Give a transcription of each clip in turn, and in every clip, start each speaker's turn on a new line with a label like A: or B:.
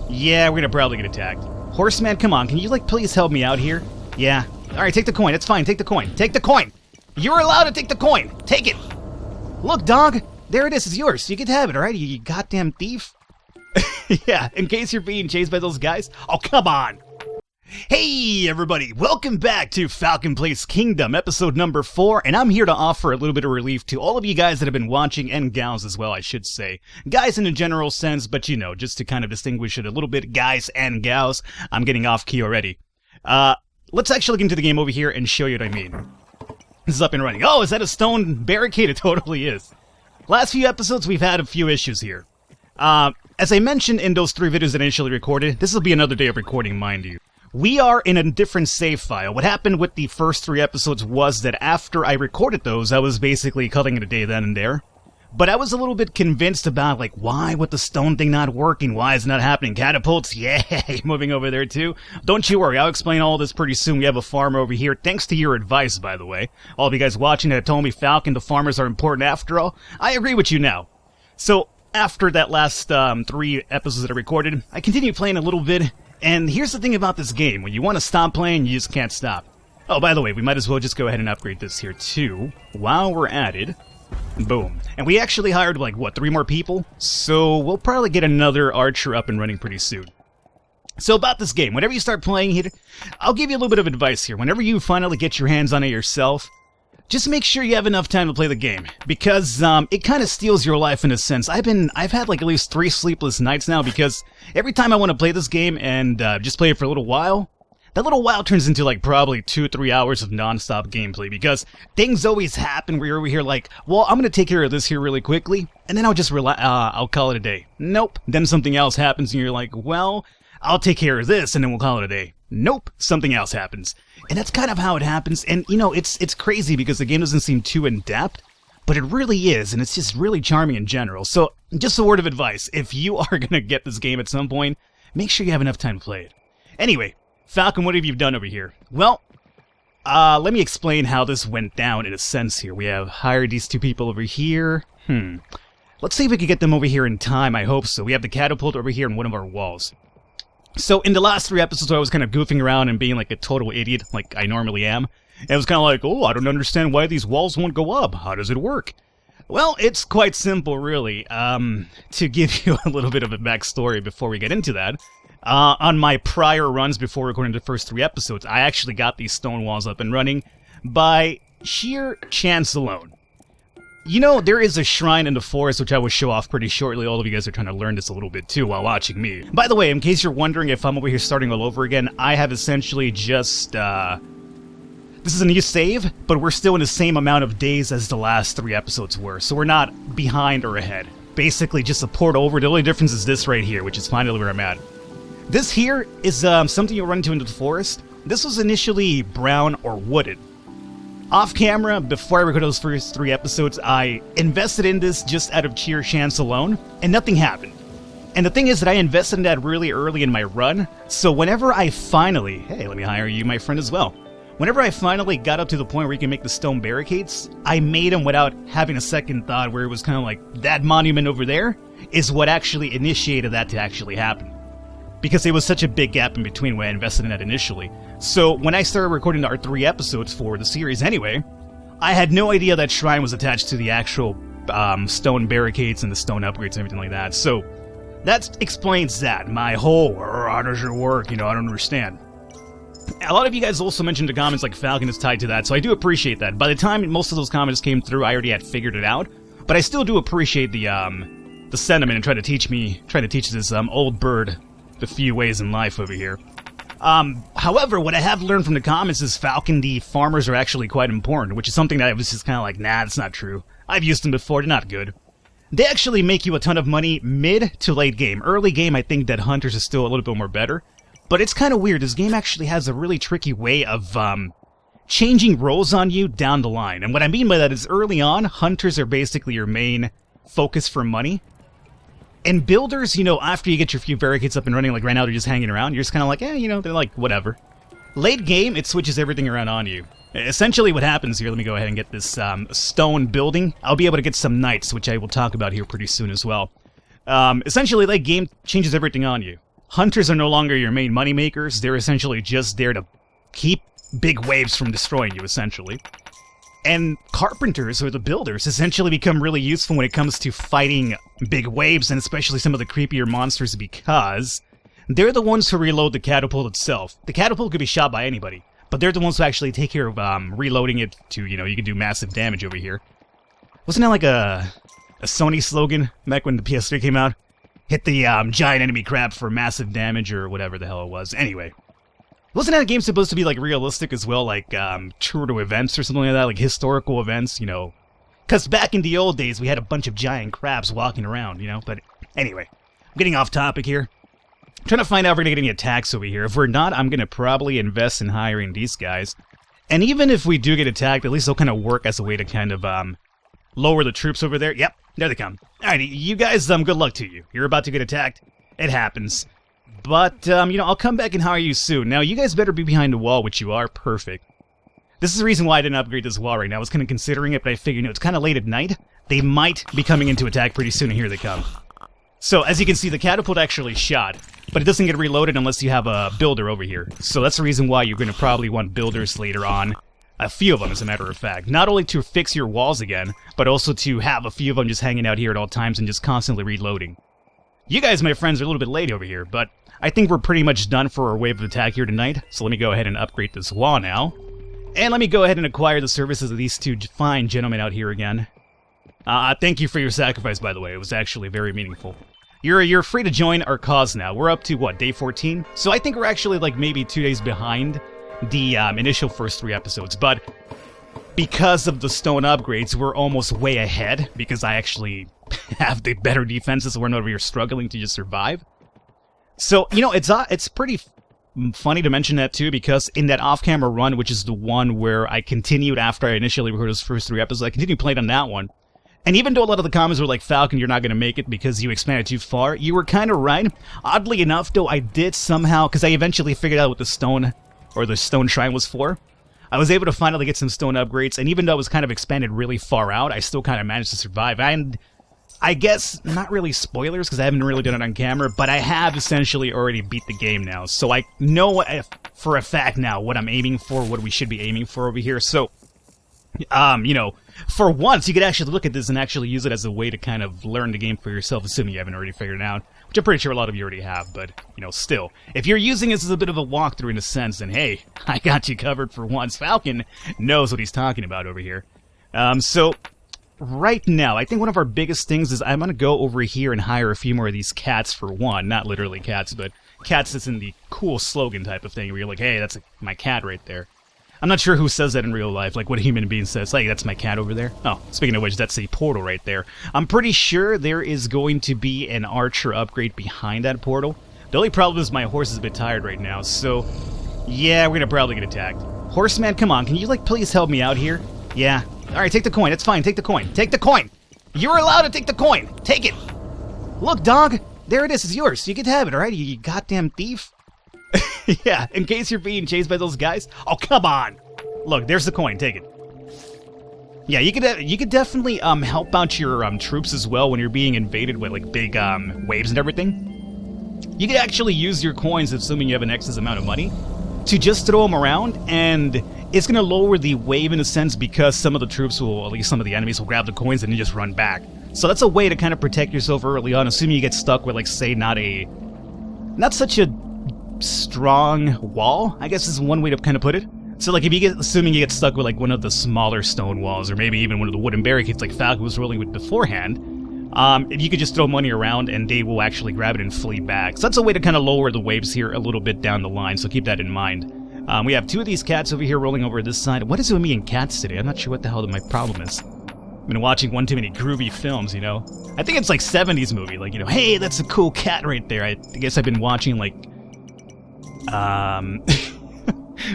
A: Yeah, we're gonna probably get attacked. Horseman, come on, can you, like, please help me out here? Yeah. Alright, take the coin, it's fine, take the coin. Take the coin! You're allowed to take the coin! Take it! Look, dog! There it is, it's yours. You get to have it, alright, you goddamn thief? Yeah, in case you're being chased by those guys. Oh, come on! Hey, everybody! Welcome back to Falcon Plays Kingdom, episode number 4, and I'm here to offer a little bit of relief to all of you guys that have been watching, and gals as well, I should say. Guys in a general sense, but you know, just to kind of distinguish it a little bit, guys and gals. I'm getting off key already. Let's actually look into the game over here and show you what I mean. This is up and running. Oh, is that a stone barricade? It totally is. Last few episodes, we've had a few issues here. As I mentioned in those 3 videos that I initially recorded, this will be another day of recording, mind you. We are in a different save file. What happened with the first 3 episodes was that after I recorded those, I was basically calling it a day then and there. But I was a little bit convinced about, like, why with the stone thing not working? Why is it not happening? Catapults? Yeah, moving over there too. Don't you worry, I'll explain all this pretty soon. We have a farmer over here, thanks to your advice, by the way. All of you guys watching that told me, Falcon, the farmers are important after all. I agree with you now. So, after that last 3 episodes that I recorded, I continued playing a little bit. And here's the thing about this game, when you want to stop playing, you just can't stop. Oh, by the way, we might as well just go ahead and upgrade this here too, while we're at it. Boom. And we actually hired, like, what, 3 more people? So we'll probably get another archer up and running pretty soon. So about this game, whenever you start playing here, I'll give you a little bit of advice here. Whenever you finally get your hands on it yourself, just make sure you have enough time to play the game, because it kind of steals your life in a sense. I've had like at least 3 sleepless nights now, because every time I want to play this game and just play it for a little while, that little while turns into like probably 2-3 hours of non-stop gameplay, because things always happen where you're over here like, well, I'm gonna take care of this here really quickly, and then I'll just I'll call it a day. Nope. Then something else happens, and you're like, well, I'll take care of this, and then we'll call it a day. Nope, something else happens. And that's kind of how it happens, and you know, it's crazy because the game doesn't seem too in-depth, but it really is, and it's just really charming in general. So, just a word of advice, if you are gonna get this game at some point, make sure you have enough time to play it. Anyway, Falcon, what have you done over here? Well, let me explain how this went down in a sense here. We have hired these 2 people over here. Let's see if we can get them over here in time, I hope so. We have the catapult over here in one of our walls. So, in the last 3 episodes, I was kind of goofing around and being like a total idiot, like I normally am. And it was kind of like, oh, I don't understand why these walls won't go up. How does it work? Well, it's quite simple, really. To give you a little bit of a backstory before we get into that, on my prior runs before recording the first 3 episodes, I actually got these stone walls up and running by sheer chance alone. You know, there is a shrine in the forest, which I will show off pretty shortly. All of you guys are trying to learn this a little bit, too, while watching me. By the way, in case you're wondering if I'm over here starting all over again, I have essentially just, this is a new save, but we're still in the same amount of days as the last 3 episodes were, so we're not behind or ahead. Basically, just a port over. The only difference is this right here, which is finally where I'm at. This here is, something you'll run into the forest. This was initially brown or wooded. Off camera, before I recorded those first 3 episodes, I invested in this just out of sheer chance alone, and nothing happened. And the thing is that I invested in that really early in my run, so whenever I finally... Hey, let me hire you, my friend, as well. Whenever I finally got up to the point where you can make the stone barricades, I made them without having a second thought, where it was kind of like, that monument over there is what actually initiated that to actually happen. Because there was such a big gap in between when I invested in that initially. So when I started recording our 3 episodes for the series anyway, I had no idea that shrine was attached to the actual stone barricades and the stone upgrades and everything like that. So that explains that. My whole, how does it work? You know, I don't understand. A lot of you guys also mentioned in the comments like Falcon is tied to that, so I do appreciate that. By the time most of those comments came through, I already had figured it out. But I still do appreciate the sentiment and try to teach this old bird the few ways in life over here. However, what I have learned from the comments is Falcon, the farmers are actually quite important, which is something that I was just kind of like, nah, that's not true. I've used them before, they're not good. They actually make you a ton of money mid to late game. Early game, I think that hunters is still a little bit more better. But it's kind of weird, this game actually has a really tricky way of, changing roles on you down the line. And what I mean by that is early on, hunters are basically your main focus for money. And builders, you know, after you get your few barricades up and running, like right now they're just hanging around, you're just kind of like, you know, they're like, whatever. Late game, it switches everything around on you. Essentially what happens here, let me go ahead and get this stone building. I'll be able to get some knights, which I will talk about here pretty soon as well. Essentially, late game changes everything on you. Hunters are no longer your main moneymakers. They're essentially just there to keep big waves from destroying you, essentially. And carpenters, or the builders, essentially become really useful when it comes to fighting big waves, and especially some of the creepier monsters, because they're the ones who reload the catapult itself. The catapult could be shot by anybody, but they're the ones who actually take care of reloading it to, you can do massive damage over here. Wasn't that like a Sony slogan back when the PS3 came out? Hit the giant enemy crab for massive damage, or whatever the hell it was. Anyway. Wasn't that game supposed to be, like, realistic as well, like, true to events or something like that, like historical events, Because back in the old days, we had a bunch of giant crabs walking around, But anyway, I'm getting off topic here. I'm trying to find out if we're going to get any attacks over here. If we're not, I'm going to probably invest in hiring these guys. And even if we do get attacked, at least they'll kind of work as a way to kind of, lower the troops over there. Yep, there they come. Alright, you guys, good luck to you. You're about to get attacked. It happens. But, I'll come back and hire you soon. Now, you guys better be behind the wall, which you are. Perfect. This is the reason why I didn't upgrade this wall right now. I was kind of considering it, but I figured, it's kind of late at night. They might be coming into attack pretty soon, and here they come. So, as you can see, the catapult actually shot, but it doesn't get reloaded unless you have a builder over here. So that's the reason why you're going to probably want builders later on. A few of them, as a matter of fact. Not only to fix your walls again, but also to have a few of them just hanging out here at all times and just constantly reloading. You guys, my friends, are a little bit late over here, but I think we're pretty much done for our wave of attack here tonight, so let me go ahead and upgrade this wall now. And let me go ahead and acquire the services of these two fine gentlemen out here again. Thank you for your sacrifice, by the way. It was actually very meaningful. You're free to join our cause now. We're up to, what, day 14? So I think we're actually, like, maybe 2 days behind the initial first 3 episodes, but because of the stone upgrades, we're almost way ahead, because I actually have the better defenses, so we're not over here struggling to just survive. So, it's pretty funny to mention that, too, because in that off-camera run, which is the one where I continued after I initially recorded those first 3 episodes, I continued playing on that one. And even though a lot of the comments were like, Falcon, you're not going to make it because you expanded too far, you were kind of right. Oddly enough, though, I did somehow, because I eventually figured out what the stone shrine was for. I was able to finally get some stone upgrades, and even though it was kind of expanded really far out, I still kind of managed to survive. And I guess, not really spoilers, because I haven't really done it on camera, but I have essentially already beat the game now. So I know for a fact now what I'm aiming for, what we should be aiming for over here. So, for once, you could actually look at this and actually use it as a way to kind of learn the game for yourself, assuming you haven't already figured it out. Which I'm pretty sure a lot of you already have, but, still. If you're using this as a bit of a walkthrough in a sense, then hey, I got you covered for once. Falcon knows what he's talking about over here. So, right now, I think one of our biggest things is I'm going to go over here and hire a few more of these cats for one. Not literally cats, but cats that's in the cool slogan type of thing, where you're like, hey, that's my cat right there. I'm not sure who says that in real life, like what a human being says. Like, that's my cat over there. Oh, speaking of which, that's a portal right there. I'm pretty sure there is going to be an archer upgrade behind that portal. The only problem is my horse is a bit tired right now, so yeah, we're gonna probably get attacked. Horseman, come on, can you, please help me out here? Yeah. Alright, take the coin, it's fine, take the coin. Take the coin! You're allowed to take the coin! Take it! Look, dog, there it is, it's yours. You can have it, alright, you goddamn thief. Yeah, in case you're being chased by those guys. Oh, come on! Look, there's the coin. Take it. Yeah, you could definitely help out your troops as well when you're being invaded with like big waves and everything. You could actually use your coins, assuming you have an excess amount of money, to just throw them around, and it's gonna lower the wave in a sense because some of the troops will, at least some of the enemies will grab the coins and then just run back. So that's a way to kind of protect yourself early on, assuming you get stuck with, like, say, not such a strong wall, I guess is one way to kind of put it. So, like, assuming you get stuck with, like, one of the smaller stone walls, or maybe even one of the wooden barricades like Falcon was rolling with beforehand, you could just throw money around and they will actually grab it and flee back. So that's a way to kind of lower the waves here a little bit down the line, so keep that in mind. We have 2 of these cats over here rolling over this side. What is it with me and cats today? I'm not sure what the hell my problem is. I've been watching one too many groovy films, I think it's like 70s movie, like, hey, that's a cool cat right there. I guess I've been watching, like,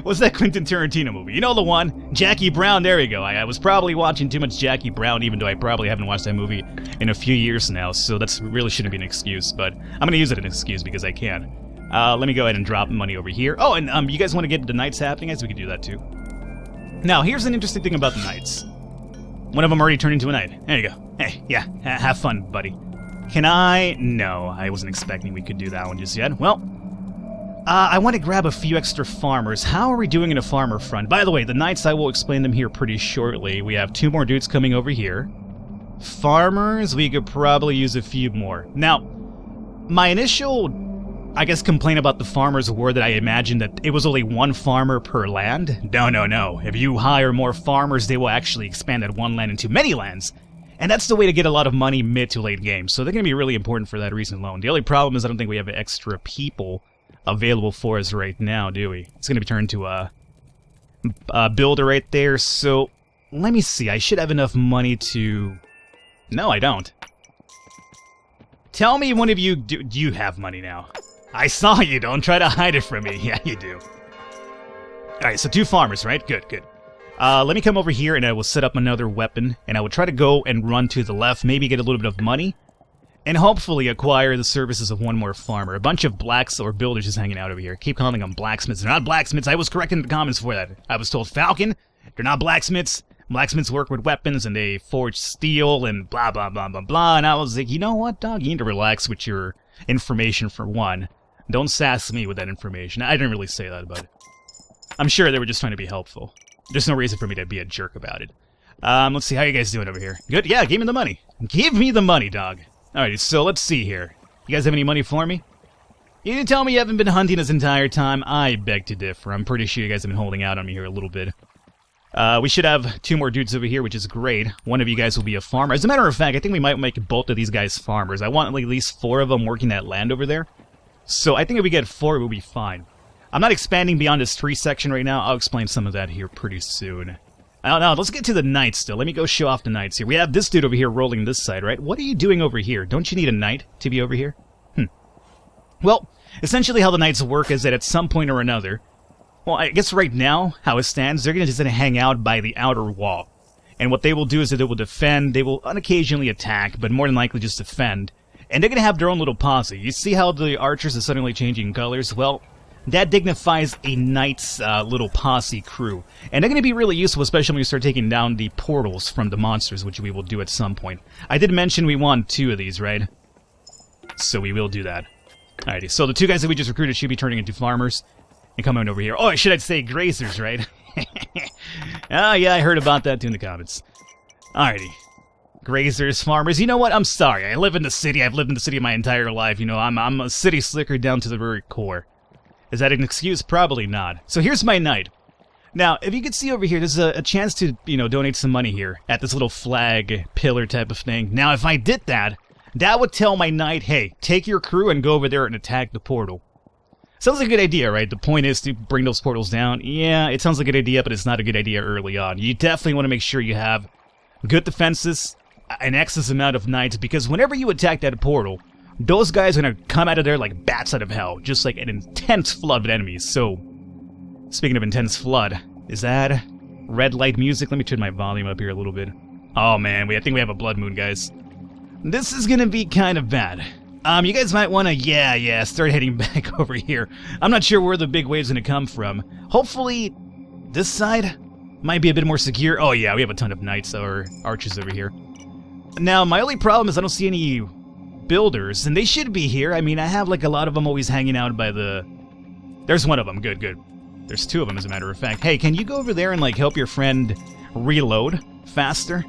A: what's that Quentin Tarantino movie? You know the one? Jackie Brown, there we go. I was probably watching too much Jackie Brown, even though I probably haven't watched that movie in a few years now, so that's really shouldn't be an excuse, but I'm going to use it as an excuse because I can. Let me go ahead and drop money over here. Oh, and you guys want to get the nights happening? I guess we could do that too. Now, here's an interesting thing about the nights. One of them already turned into a knight. There you go. Hey, yeah, have fun, buddy. Can I? No, I wasn't expecting we could do that one just yet. Well, I want to grab a few extra farmers. How are we doing in a farmer front? By the way, the knights, I will explain them here pretty shortly. We have 2 more dudes coming over here. Farmers, we could probably use a few more. Now, my initial, I guess, complaint about the farmers were that I imagined that it was only 1 farmer per land. No. If you hire more farmers, they will actually expand that 1 land into many lands. And that's the way to get a lot of money mid to late game. So they're going to be really important for that reason alone. The only problem is I don't think we have extra people available for us right now, do we? It's going to be turned to a builder right there. So let me see. I should have enough money to... No, I don't. Tell me one of you, do you have money now? I saw you. Don't try to hide it from me. Yeah, you do. Alright, so 2 farmers, right? Good. Let me come over here and I will set up another weapon. And I will try to go and run to the left. Maybe get a little bit of money. And hopefully acquire the services of 1 more farmer. A bunch of blacks or builders just hanging out over here. Keep calling them blacksmiths. They're not blacksmiths. I was correct in the comments for that. I was told Falcon. They're not blacksmiths. Blacksmiths work with weapons and they forge steel and blah, blah, blah, blah, blah. And I was like, you know what, dog? You need to relax with your information for one. Don't sass me with that information. I didn't really say that about it. I'm sure they were just trying to be helpful. There's no reason for me to be a jerk about it. Let's see. How you guys doing over here? Good? Yeah, give me the money. Give me the money, dog. Alright, so let's see here. You guys have any money for me? You didn't tell me you haven't been hunting this entire time. I beg to differ. I'm pretty sure you guys have been holding out on me here a little bit. We should have 2 more dudes over here, which is great. One of you guys will be a farmer. As a matter of fact, I think we might make both of these guys farmers. I want at least 4 of them working that land over there. So I think if we get 4, it will be fine. I'm not expanding beyond this tree section right now. I'll explain some of that here pretty soon. Now, let's get to the knights still. Let me go show off the knights here. We have this dude over here rolling this side, right? What are you doing over here? Don't you need a knight to be over here? Well, essentially how the knights work is that at some point or another, well, I guess right now, how it stands, they're just going to hang out by the outer wall. And what they will do is that they will defend, they will unoccasionally attack, but more than likely just defend. And they're going to have their own little posse. You see how the archers are suddenly changing colors? Well, that dignifies a knight's little posse crew. And they're going to be really useful, especially when you start taking down the portals from the monsters, which we will do at some point. I did mention we want 2 of these, right? So we will do that. Alrighty, so the 2 guys that we just recruited should be turning into farmers. And coming over here. Oh, should I say grazers, right? Oh, yeah, I heard about that too in the comments. Alrighty. Grazers, farmers. You know what? I'm sorry. I live in the city. I've lived in the city my entire life. You know, I'm a city slicker down to the very core. Is that an excuse? Probably not. So here's my knight. Now, if you can see over here, there's a chance to, you know, donate some money here at this little flag pillar type of thing. Now, if I did that, that would tell my knight, hey, take your crew and go over there and attack the portal. Sounds like a good idea, right? The point is to bring those portals down. Yeah, it sounds like a good idea, but it's not a good idea early on. You definitely want to make sure you have good defenses, an excess amount of knights, because whenever you attack that portal, those guys are going to come out of there like bats out of hell, just like an intense flood of enemies. So, speaking of intense flood, is that red light music? Let me turn my volume up here a little bit. Oh man, I think we have a blood moon, guys. This is going to be kind of bad. You guys might want to, start heading back over here. I'm not sure where the big wave's going to come from. Hopefully, this side might be a bit more secure. Oh yeah, we have a ton of knights or archers over here. Now, my only problem is I don't see any builders, and they should be here. I mean, I have like a lot of them always hanging out by the... There's one of them. Good. There's 2 of them, as a matter of fact. Hey, can you go over there and like help your friend reload faster?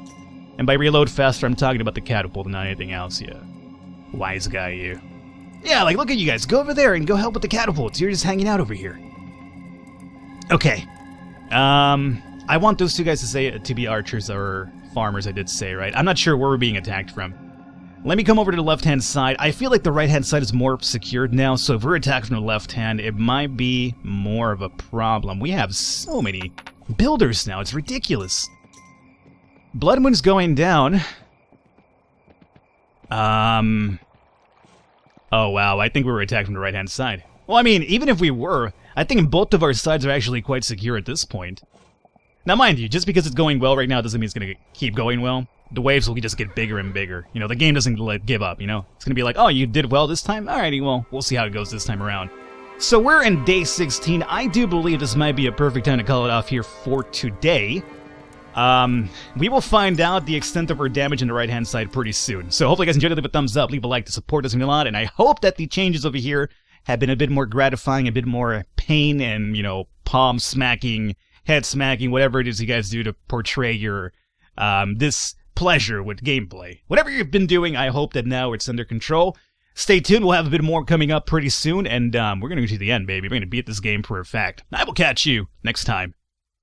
A: And by reload faster, I'm talking about the catapult and not anything else, yeah. Wise guy, you. Yeah, like, look at you guys. Go over there and go help with the catapults. You're just hanging out over here. Okay. I want those 2 guys to be archers or farmers, I did say, right? I'm not sure where we're being attacked from. Let me come over to the left-hand side. I feel like the right-hand side is more secured now, so if we're attacked from the left hand, it might be more of a problem. We have so many builders now. It's ridiculous. Blood Moon's going down. Oh, wow, I think we were attacked from the right-hand side. Well, I mean, even if we were, I think both of our sides are actually quite secure at this point. Now, mind you, just because it's going well right now doesn't mean it's going to keep going well. The waves will just get bigger and bigger. You know, the game doesn't give up, you know? It's going to be like, oh, you did well this time? Alrighty, well, we'll see how it goes this time around. So we're in day 16. I do believe this might be a perfect time to call it off here for today. We will find out the extent of our damage on the right-hand side pretty soon. So hopefully you guys enjoyed it. Leave a thumbs up, leave a like to support us a lot, and I hope that the changes over here have been a bit more gratifying, a bit more pain and, palm smacking, head smacking, whatever it is you guys do to portray your, this pleasure with gameplay. Whatever you've been doing, I hope that now it's under control. Stay tuned, we'll have a bit more coming up pretty soon, and we're going to go to the end, baby. We're going to beat this game for a fact. I will catch you next time.